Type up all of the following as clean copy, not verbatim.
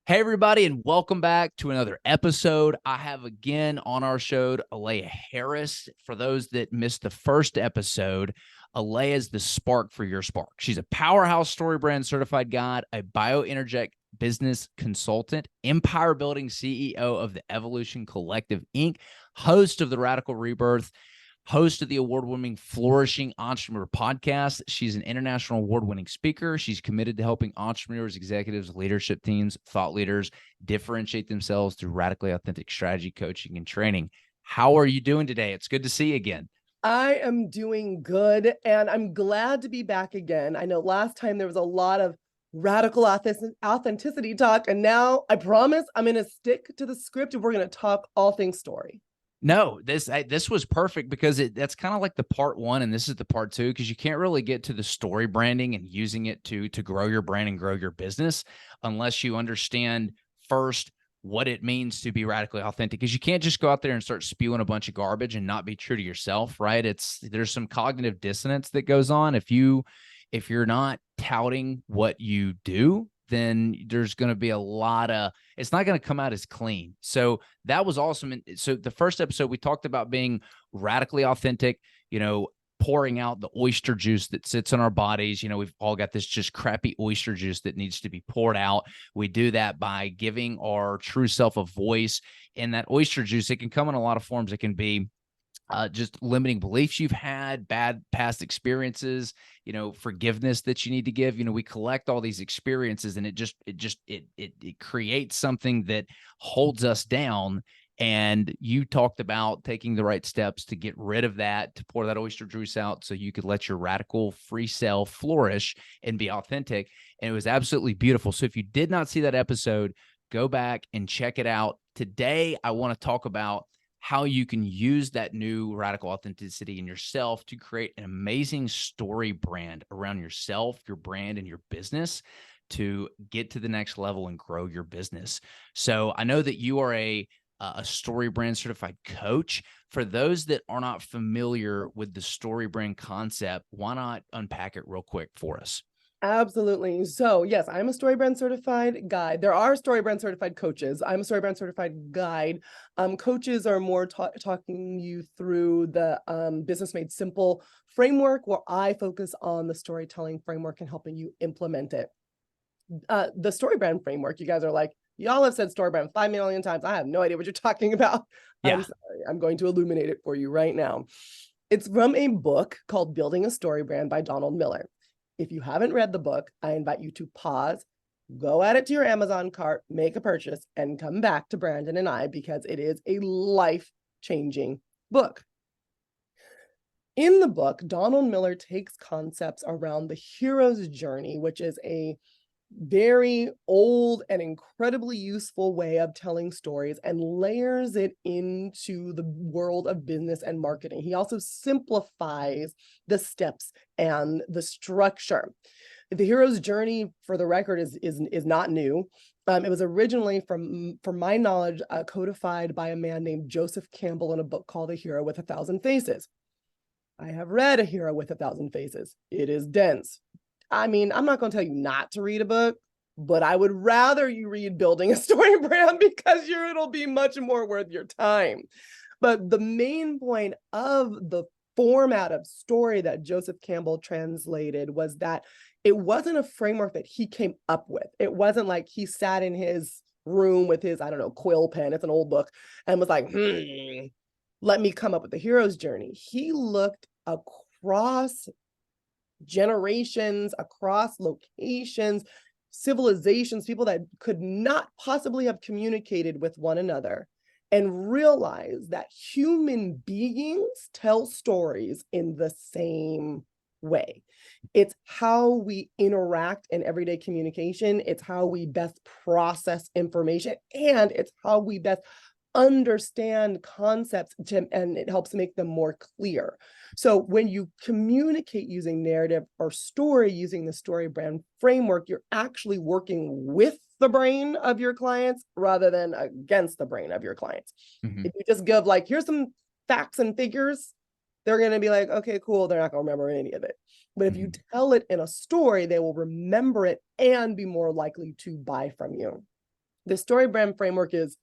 Hey, everybody, and welcome back to another episode. I have again on our show Aleya Harris. For those that missed the first episode, Aleya is the spark for your spark. She's a powerhouse story brand certified guide, a BioEnergetic Business Consultant, empire building CEO of the Evolution Collective, Inc., host of the Radical Rebirth, host of the award-winning Flourishing Entrepreneur podcast. She's an international award-winning speaker. She's committed to helping entrepreneurs, executives, leadership teams, thought leaders differentiate themselves through radically authentic strategy, coaching, and training. How are you doing today? It's good to see you again. I am doing good, and I'm glad to be back again. I know last time there was a lot of radical authenticity talk, and now I promise I'm going to stick to the script and we're going to talk all things story. No, this was perfect because that's kind of like the part one, and this is the part two, because you can't really get to the story branding and using it to grow your brand and grow your business unless you understand first what it means to be radically authentic. Because you can't just go out there and start spewing a bunch of garbage and not be true to yourself, right? There's some cognitive dissonance that goes on if you're not touting what you do, then there's going to be a lot of, it's not going to come out as clean. So that was awesome. And so the first episode, we talked about being radically authentic, pouring out the oyster juice that sits in our bodies. We've all got this just crappy oyster juice that needs to be poured out. We do that by giving our true self a voice. And that oyster juice, it can come in a lot of forms. It can be just limiting beliefs you've had, bad past experiences, forgiveness that you need to give. We collect all these experiences, and it creates something that holds us down. And you talked about taking the right steps to get rid of that, to pour that oyster juice out so you could let your radical free self flourish and be authentic. And it was absolutely beautiful. So if you did not see that episode, go back and check it out. Today, I want to talk about how you can use that new radical authenticity in yourself to create an amazing story brand around yourself, your brand, and your business to get to the next level and grow your business. So I know that you are a story brand certified coach. For those that are not familiar with the story brand concept, why not unpack it real quick for us? Absolutely. So yes, I'm a StoryBrand certified guide. There are StoryBrand certified coaches. I'm a StoryBrand certified guide. Coaches are more talking you through the Business Made Simple framework, where I focus on the storytelling framework and helping you implement it. The StoryBrand framework, you guys are like, y'all have said StoryBrand 5 million times. I have no idea what you're talking about. Yeah. I'm sorry. I'm going to illuminate it for you right now. It's from a book called Building a Story Brand by Donald Miller. If you haven't read the book, I invite you to pause, go add it to your Amazon cart, make a purchase, and come back to Brandon and I, because it is a life-changing book. In the book, Donald Miller takes concepts around the hero's journey, which is a very old and incredibly useful way of telling stories, and layers it into the world of business and marketing. He also simplifies the steps and the structure. The hero's journey, for the record, is not new. It was originally, from my knowledge, codified by a man named Joseph Campbell in a book called A Hero with a Thousand Faces. I have read A Hero with a Thousand Faces. It is dense. I mean, I'm not going to tell you not to read a book, but I would rather you read Building a Story Brand, because it'll be much more worth your time. But the main point of the format of story that Joseph Campbell translated was that it wasn't a framework that he came up with. It wasn't like he sat in his room with his, quill pen, it's an old book, and was like, let me come up with the hero's journey. He looked across generations, across locations, civilizations, people that could not possibly have communicated with one another, and realize that human beings tell stories in the same way. It's how we interact in everyday communication. It's how we best process information, and it's how we best understand concepts and it helps make them more clear. So when you communicate using narrative or story using the story brand framework, you're actually working with the brain of your clients rather than against the brain of your clients. Mm-hmm. If you just give here's some facts and figures, they're going to be like, okay, cool. They're not going to remember any of it. But if you tell it in a story, they will remember it and be more likely to buy from you. The story brand framework is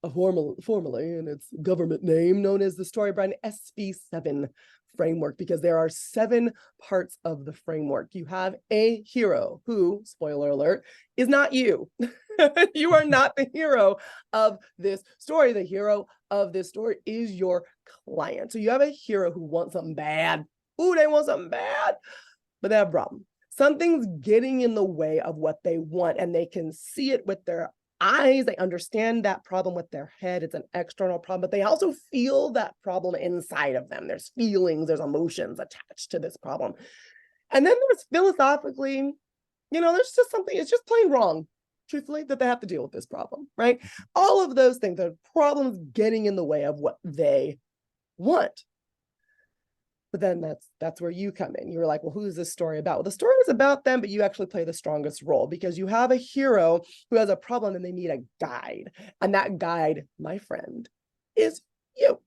a formally, and its government name, known as the story brand SV7 framework, because there are 7 parts of the framework. You have a hero who, spoiler alert, is not you. You are not the hero of this story. The hero of this story is your client. So you have a hero who wants something bad. Ooh, they want something bad, but they have a problem. Something's getting in the way of what they want, and they can see it with their eyes. They understand that problem with their head. It's an external problem, but they also feel that problem inside of them. There's feelings, there's emotions attached to this problem. And then there's philosophically, there's just something, it's just plain wrong, truthfully, that they have to deal with this problem, right? All of those things, the problems getting in the way of what they want. But then that's where you come in. You're like, well, who's this story about? Well, the story is about them, but you actually play the strongest role because you have a hero who has a problem and they need a guide. And that guide, my friend, is you.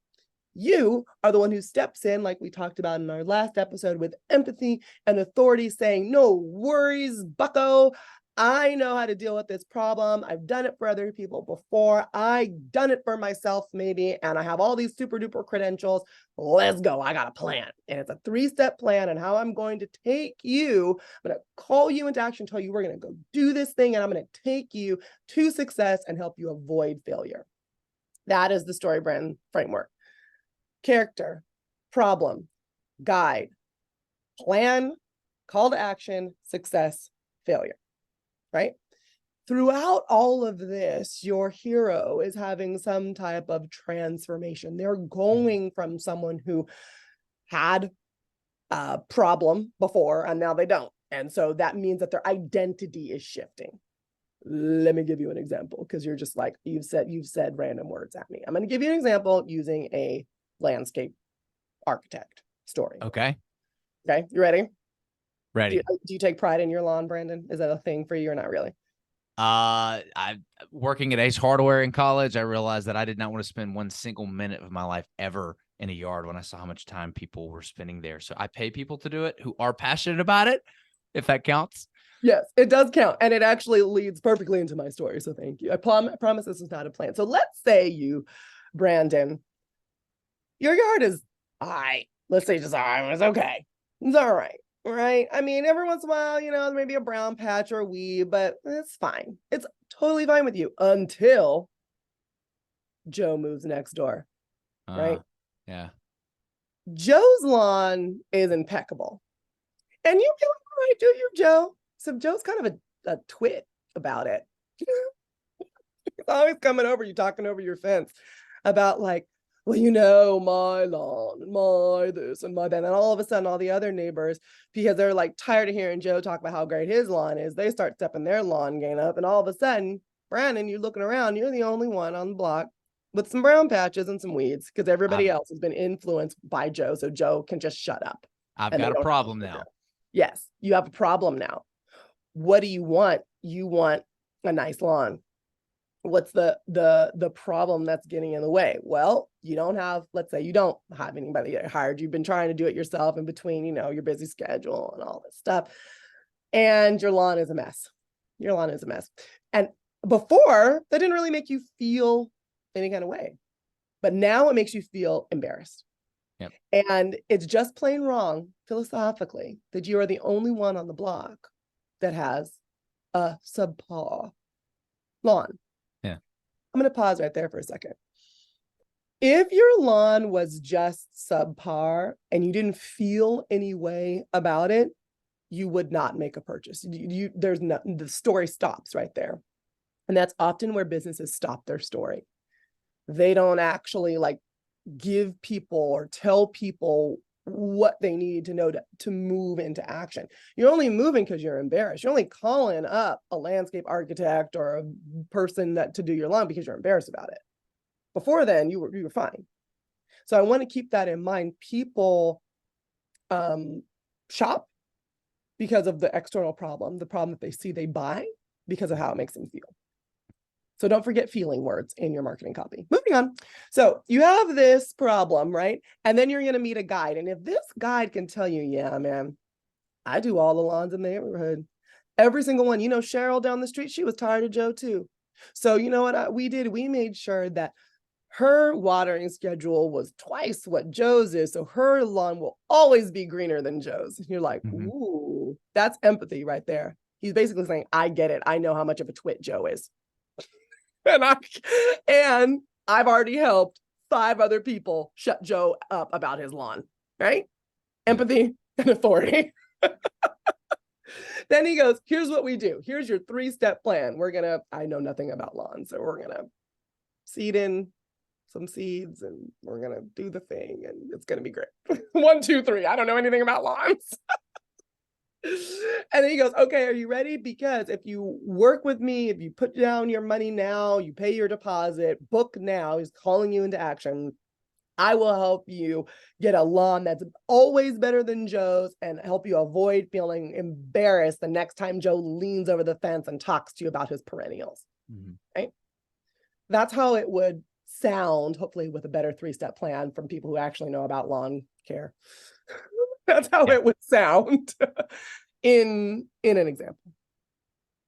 You are the one who steps in, like we talked about in our last episode, with empathy and authority, saying, no worries, bucko. I know how to deal with this problem. I've done it for other people before. I've done it for myself, maybe, and I have all these super duper credentials. Let's go. I got a plan. And it's a 3-step plan on how I'm going to take you. I'm going to call you into action, tell you we're going to go do this thing, and I'm going to take you to success and help you avoid failure. That is the story brand framework. Character, problem, guide, plan, call to action, success, failure. Right? Throughout all of this, your hero is having some type of transformation. They're going from someone who had a problem before and now they don't. And so that means that their identity is shifting. Let me give you an example, because you're just like, you've said random words at me. I'm going to give you an example using a landscape architect story. Okay. Okay. You ready? Ready. Do you take pride in your lawn, Brandon? Is that a thing for you or not really? I working at Ace Hardware in college, I realized that I did not want to spend one single minute of my life ever in a yard when I saw how much time people were spending there. So I pay people to do it who are passionate about it, if that counts. Yes, it does count. And it actually leads perfectly into my story. So thank you. I promise this is not a plan. So let's say you, Brandon, your yard is all right. Let's say just all right. It's okay. It's all right. Right? I mean, every once in a while, maybe a brown patch or a weed, but it's fine. It's totally fine with you until Joe moves next door, right? Yeah. Joe's lawn is impeccable. And you feel all right, do you, Joe? So Joe's kind of a twit about it. He's always coming over you, talking over your fence about like, well, my lawn, my this and my that. And all of a sudden, all the other neighbors, because they're like tired of hearing Joe talk about how great his lawn is, they start stepping their lawn game up. And all of a sudden, Brandon, you're looking around, you're the only one on the block with some brown patches and some weeds, because everybody else has been influenced by Joe. So Joe can just shut up. I've got a problem now. Yes, you have a problem now. What do you want? You want a nice lawn. What's the problem that's getting in the way? Well, let's say you don't have anybody hired. You've been trying to do it yourself in between, your busy schedule and all this stuff. And your lawn is a mess. Your lawn is a mess. And before, that didn't really make you feel any kind of way. But now it makes you feel embarrassed. Yep. And it's just plain wrong, philosophically, that you are the only one on the block that has a subpar lawn. Yeah. I'm going to pause right there for a second. If your lawn was just subpar and you didn't feel any way about it, you would not make a purchase. The story stops right there. And that's often where businesses stop their story. They don't actually give people or tell people what they need to know to move into action. You're only moving because you're embarrassed. You're only calling up a landscape architect or a person to do your lawn because you're embarrassed about it. Before then, you were fine. So I want to keep that in mind. People shop because of the external problem, the problem that they see. They buy because of how it makes them feel. So don't forget feeling words in your marketing copy. Moving on. So you have this problem, right? And then you're going to meet a guide. And if this guide can tell you, yeah, man, I do all the lawns in the neighborhood. Every single one. Cheryl down the street, she was tired of Joe too. So you know what we did? We made sure that her watering schedule was twice what Joe's is. So her lawn will always be greener than Joe's. And you're like, Mhm. ooh, that's empathy right there. He's basically saying, I get it. I know how much of a twit Joe is. and I've already helped 5 other people shut Joe up about his lawn, right? Empathy and authority. Then he goes, here's what we do. Here's your 3-step plan. I know nothing about lawns, so we're going to seed in some seeds and we're going to do the thing and it's going to be great. 1, 2, 3. I don't know anything about lawns. And then he goes, okay, are you ready? Because if you work with me, if you put down your money now, you pay your deposit, book now, he's calling you into action. I will help you get a lawn that's always better than Joe's and help you avoid feeling embarrassed the next time Joe leans over the fence and talks to you about his perennials. Mm-hmm. Right? That's how it would sound, hopefully with a better 3-step plan from people who actually know about lawn care. That's how it would sound in an example.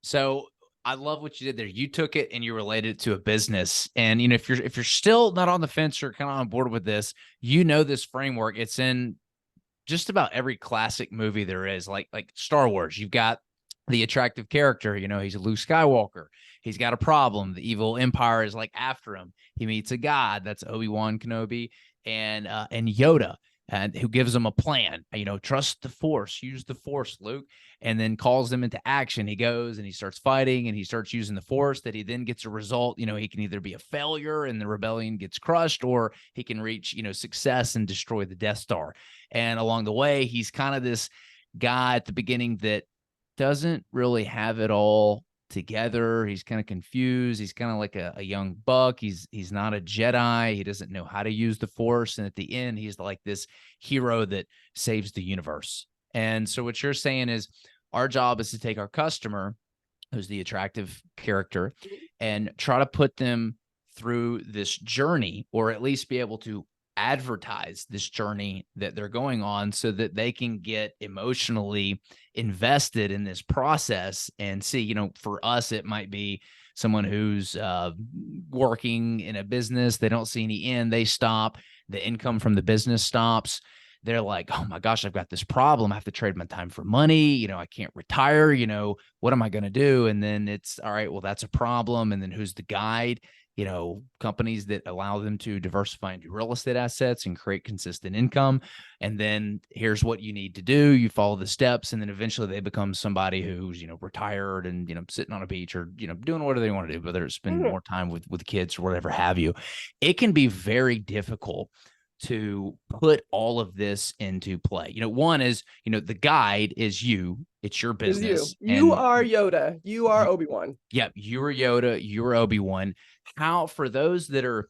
So I love what you did there. You took it and you related it to a business. And you know, if you're still not on the fence or kind of on board with this, you know this framework. It's in just about every classic movie there is, like Star Wars. You've got the attractive character, you know, he's a Luke Skywalker. He's got a problem. The evil empire is like after him. He meets a god, that's Obi-Wan Kenobi, and Yoda, and who gives him a plan. You know, trust the Force, use the Force, Luke, and then calls them into action. He goes and he starts fighting and he starts using the Force. That he then gets a result. You know, he can either be a failure and the rebellion gets crushed, or he can reach, you know, success and destroy the Death Star. And along the way, he's kind of this guy at the beginning that doesn't really have it all together. He's kind of confused. He's kind of like a young buck. He's not a Jedi. He doesn't know how to use the Force. And at the end, he's like this hero that saves the universe. And so what you're saying is our job is to take our customer, who's the attractive character, and try to put them through this journey, or at least be able to advertise this journey that they're going on so that they can get emotionally invested in this process and see, you know, for us, it might be someone who's working in a business. They don't see any end. They stop. The income from the business stops. They're like, oh my gosh, I've got this problem. I have to trade my time for money. You know, I can't retire. You know, what am I going to do? And then it's all right. Well, that's a problem. And then who's the guide? You know, companies that allow them to diversify into real estate assets and create consistent income. And then here's what you need to do. You follow the steps, and then eventually they become somebody who's, you know, retired and, you know, sitting on a beach or, you know, doing whatever they want to do, whether it's spend more time with kids or whatever have you. It can be very difficult to put all of this into play. You know, one is, you know, the guide is you, it's your business. You are Yoda. You are Obi-Wan. Yep. You're Yoda. You're Obi-Wan. How, for those that are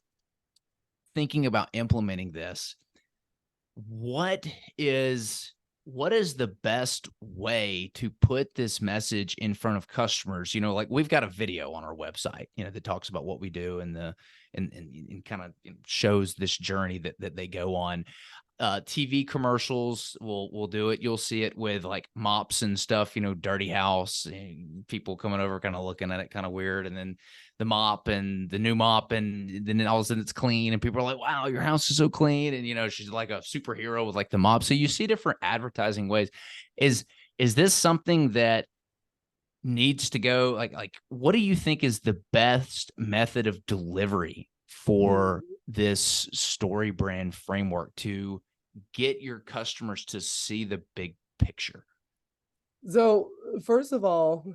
thinking about implementing this, what is the best way to put this message in front of customers? You know, like we've got a video on our website, you know, that talks about what we do and kind of shows this journey that they go on. TV commercials will do it. You'll see it with like mops and stuff, you know, dirty house, and people coming over kind of looking at it kind of weird. And then the mop and the new mop, and then all of a sudden it's clean and people are like, wow, your house is so clean. And, you know, she's like a superhero with like the mop. So you see different advertising ways. Is this something that needs to go like what do you think is the best method of delivery for this story brand framework to get your customers to see the big picture? So first of all,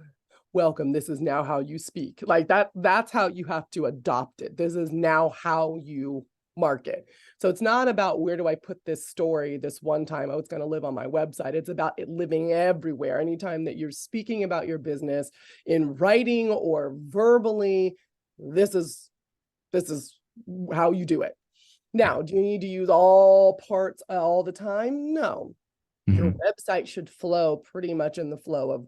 welcome. This is now how you speak. Like that's how you have to adopt it. This is now how you market. So it's not about where do I put this story this one time, oh, it's going to live on my website. It's about it living everywhere. Anytime that you're speaking about your business in writing or verbally, this is how you do it. Now, do you need to use all parts all the time? No. Your website should flow pretty much in the flow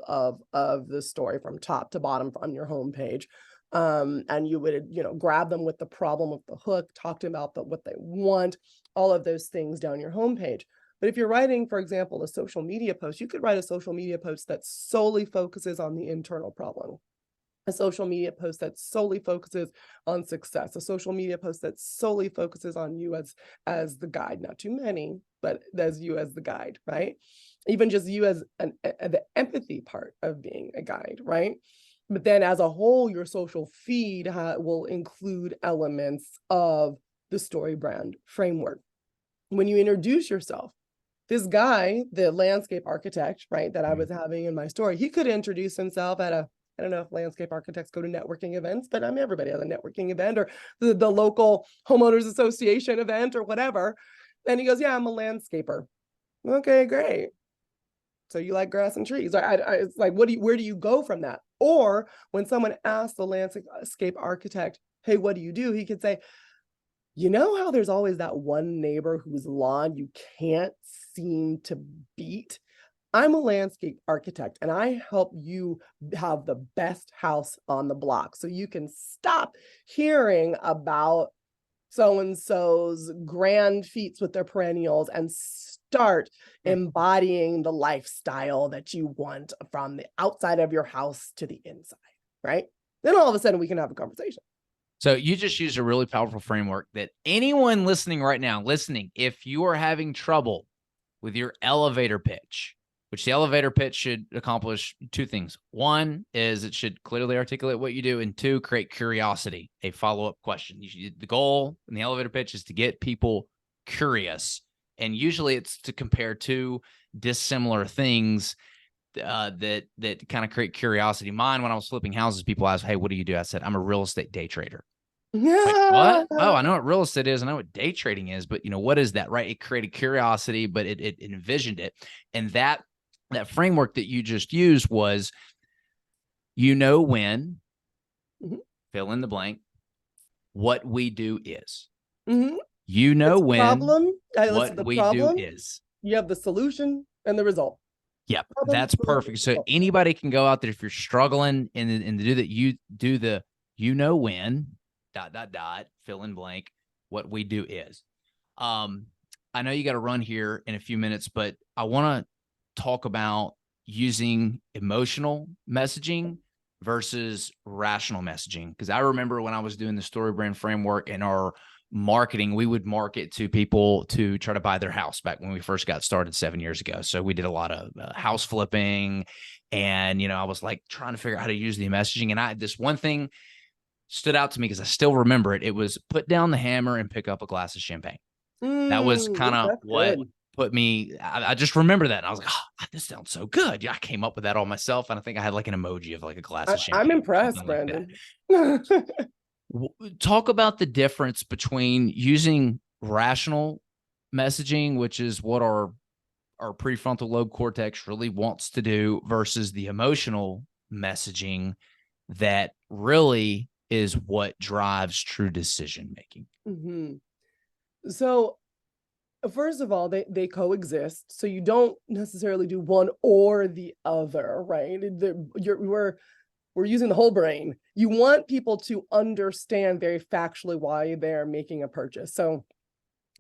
of the story from top to bottom on your homepage. And you would, you know, grab them with the problem of the hook, talk to them about what they want, all of those things down your homepage. But if you're writing, for example, a social media post, you could write a social media post that solely focuses on the internal problem. a social media post that solely focuses on success, a social media post that solely focuses on you as the guide, not too many, but as you as the guide, right? Even just you as the empathy part of being a guide, right? But then as a whole, your social feed will include elements of the story brand framework. When you introduce yourself, this guy, the landscape architect, right, that I was having in my story, he could introduce himself at I don't know if landscape architects go to networking events, but everybody has a networking event or the local homeowners association event or whatever. And he goes, yeah, I'm a landscaper. Okay, great. So you like grass and trees. It's like, where do you go from that? Or when someone asks the landscape architect, hey, what do you do? He could say, you know how there's always that one neighbor whose lawn you can't seem to beat? I'm a landscape architect and I help you have the best house on the block. So you can stop hearing about so-and-so's grand feats with their perennials and start embodying the lifestyle that you want from the outside of your house to the inside, right? Then all of a sudden we can have a conversation. So you just used a really powerful framework that anyone listening right now, if you are having trouble with your elevator pitch, which the elevator pitch should accomplish two things. One is it should clearly articulate what you do, and two, create curiosity, a follow-up question. The goal in the elevator pitch is to get people curious, and usually it's to compare two dissimilar things that kind of create curiosity. Mine, when I was flipping houses, people asked, hey, what do you do? I said, I'm a real estate day trader. Like, what? Oh, I know what real estate is. I know what day trading is, but what is that, right? It created curiosity, but it envisioned it. And that framework that you just used was, when, fill in the blank, what we do is. Mm-hmm. When problem, what we do is. You have the solution and the result. Yep, that's perfect. So anybody can go out there if you're struggling and do that. You do the when ... fill in blank, what we do is. I know you got to run here in a few minutes, but I want to talk about using emotional messaging versus rational messaging. Because I remember when I was doing the story brand framework in our marketing, we would market to people to try to buy their house back when we first got started 7 years ago. So we did a lot of house flipping, and I was like trying to figure out how to use the messaging. And this one thing stood out to me because I still remember it. It was put down the hammer and pick up a glass of champagne. That was kind of what put me. I just remember that. And I was like, oh, this sounds so good. Yeah, I came up with that all myself. And I think I had like an emoji of like a glass of champagne. I'm impressed, Brandon. Like talk about the difference between using rational messaging, which is what our prefrontal lobe cortex really wants to do, versus the emotional messaging that really is what drives true decision making. Mm-hmm. So first of all, they coexist. So you don't necessarily do one or the other, right? We're using the whole brain. You want people to understand very factually why they're making a purchase. So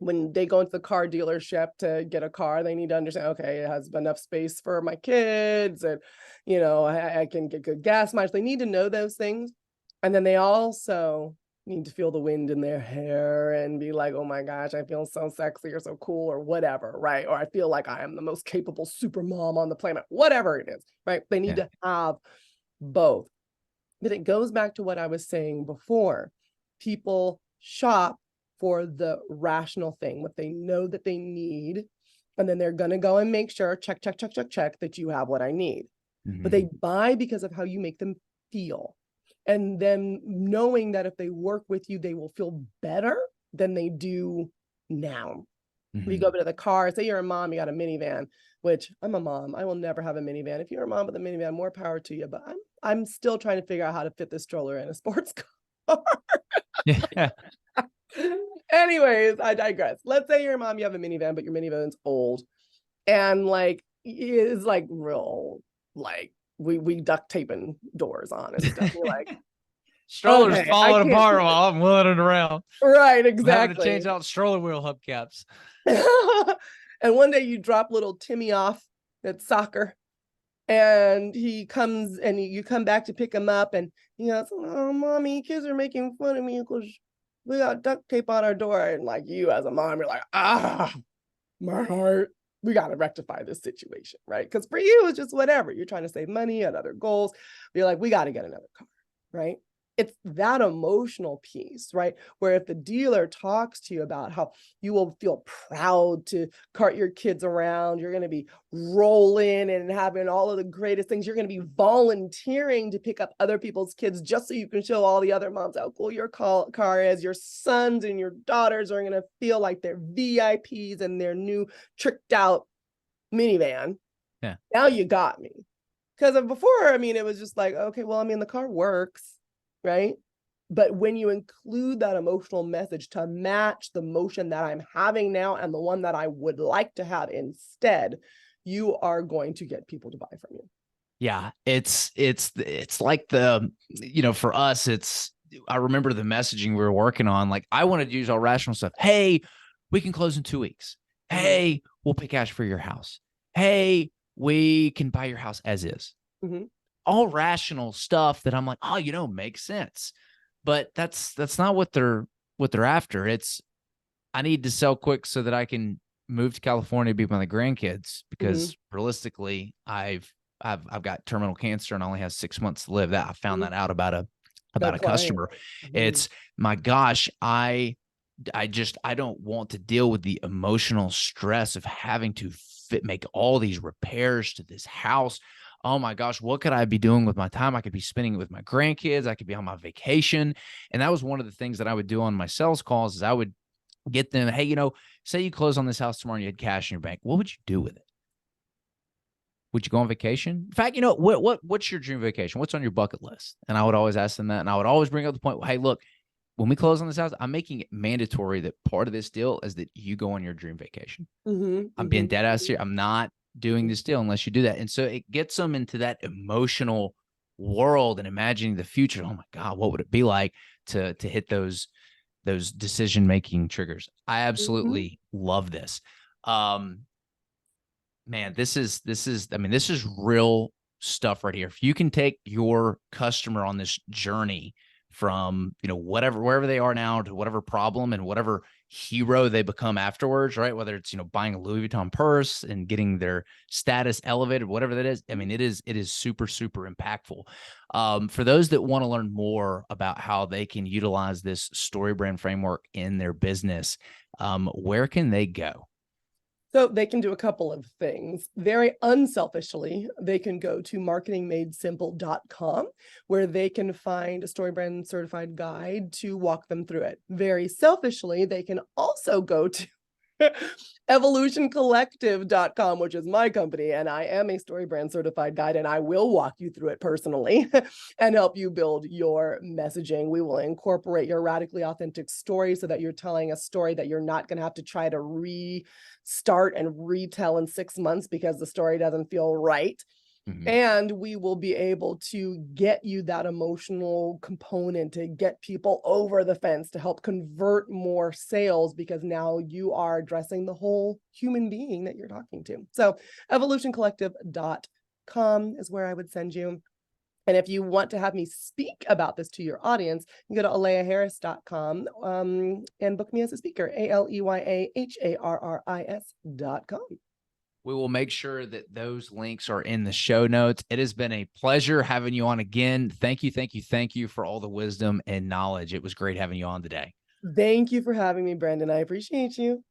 when they go into the car dealership to get a car, they need to understand, okay, it has enough space for my kids, and I can get good gas mileage. They need to know those things. And then they also need to feel the wind in their hair and be like, oh my gosh, I feel so sexy or so cool or whatever, right? Or I feel like I am the most capable super mom on the planet, whatever it is, right? They need to have both. But it goes back to what I was saying before. People shop for the rational thing, what they know that they need, and then they're going to go and make sure, check, that you have what I need. Mm-hmm. But they buy because of how you make them feel. And then knowing that if they work with you, they will feel better than they do now. Mm-hmm. You go to the car, say you're a mom, you got a minivan, which I'm a mom. I will never have a minivan. If you're a mom with a minivan, more power to you. But I'm still trying to figure out how to fit this stroller in a sports car. Yeah. Anyways, I digress. Let's say you're a mom, you have a minivan, but your minivan's old. And like, it's like real, like, we duct taping doors on and stuff. You're like, stroller's falling apart while I'm wheeling it around. Right, exactly. I'm having to change out stroller wheel hubcaps. And one day you drop little Timmy off at soccer, And he comes and you come back to pick him up and he goes, oh, mommy, kids are making fun of me because we got duct tape on our door. And like you as a mom, you're like, my heart, we got to rectify this situation, right? Because for you, it's just whatever. You're trying to save money and other goals. You're like, we got to get another car, right? It's that emotional piece, right? Where if the dealer talks to you about how you will feel proud to cart your kids around, you're going to be rolling and having all of the greatest things. You're going to be volunteering to pick up other people's kids just so you can show all the other moms how cool your car is. Your sons and your daughters are going to feel like they're VIPs in their new tricked out minivan. Yeah. Now you got me. Because before, I mean, it was just like, okay, well, I mean, the car works. Right? But when you include that emotional message to match the motion that I'm having now and the one that I would like to have instead, you are going to get people to buy from you. Yeah, it's like for us, I remember the messaging we were working on. Like, I wanted to use all rational stuff. Hey, we can close in 2 weeks. Hey, we'll pay cash for your house. Hey, we can buy your house as is. Mm-hmm. All rational stuff that I'm like, oh, makes sense. But that's not what they're after. It's, I need to sell quick so that I can move to California to be with my grandkids, because realistically, I've got terminal cancer and only has 6 months to live. That I found that out about a customer. It's, my gosh, I don't want to deal with the emotional stress of having to make all these repairs to this house. Oh my gosh, what could I be doing with my time? I could be spending it with my grandkids. I could be on my vacation. And that was one of the things that I would do on my sales calls, is I would get them, hey, say you close on this house tomorrow and you had cash in your bank. What would you do with it? Would you go on vacation? In fact, what's your dream vacation? What's on your bucket list? And I would always ask them that. And I would always bring up the point, hey, look, when we close on this house, I'm making it mandatory that part of this deal is that you go on your dream vacation. I'm being dead ass here. I'm not doing this deal unless you do that. And so it gets them into that emotional world and imagining the future. Oh my God, what would it be like to hit those decision-making triggers? I absolutely love this. Man, this is real stuff right here. If you can take your customer on this journey from, wherever they are now to whatever problem and whatever hero they become afterwards, right? Whether it's, buying a Louis Vuitton purse and getting their status elevated, whatever that is. I mean, it is super, super impactful. For those that want to learn more about how they can utilize this story brand framework in their business, where can they go? So they can do a couple of things. Very unselfishly, they can go to marketingmadesimple.com, where they can find a StoryBrand certified guide to walk them through it. Very selfishly, they can also go to evolutioncollective.com, which is my company, and I am a StoryBrand certified guide, and I will walk you through it personally and help you build your messaging. We will incorporate your radically authentic story so that you're telling a story that you're not going to have to try to restart and retell in 6 months because the story doesn't feel right. And we will be able to get you that emotional component to get people over the fence, to help convert more sales, because now you are addressing the whole human being that you're talking to. So evolutioncollective.com is where I would send you. And if you want to have me speak about this to your audience, you can go to aleyaharris.com and book me as a speaker, ALEYAHARRIS.com. We will make sure that those links are in the show notes. It has been a pleasure having you on again. Thank you for all the wisdom and knowledge. It was great having you on today. Thank you for having me, Brandon. I appreciate you.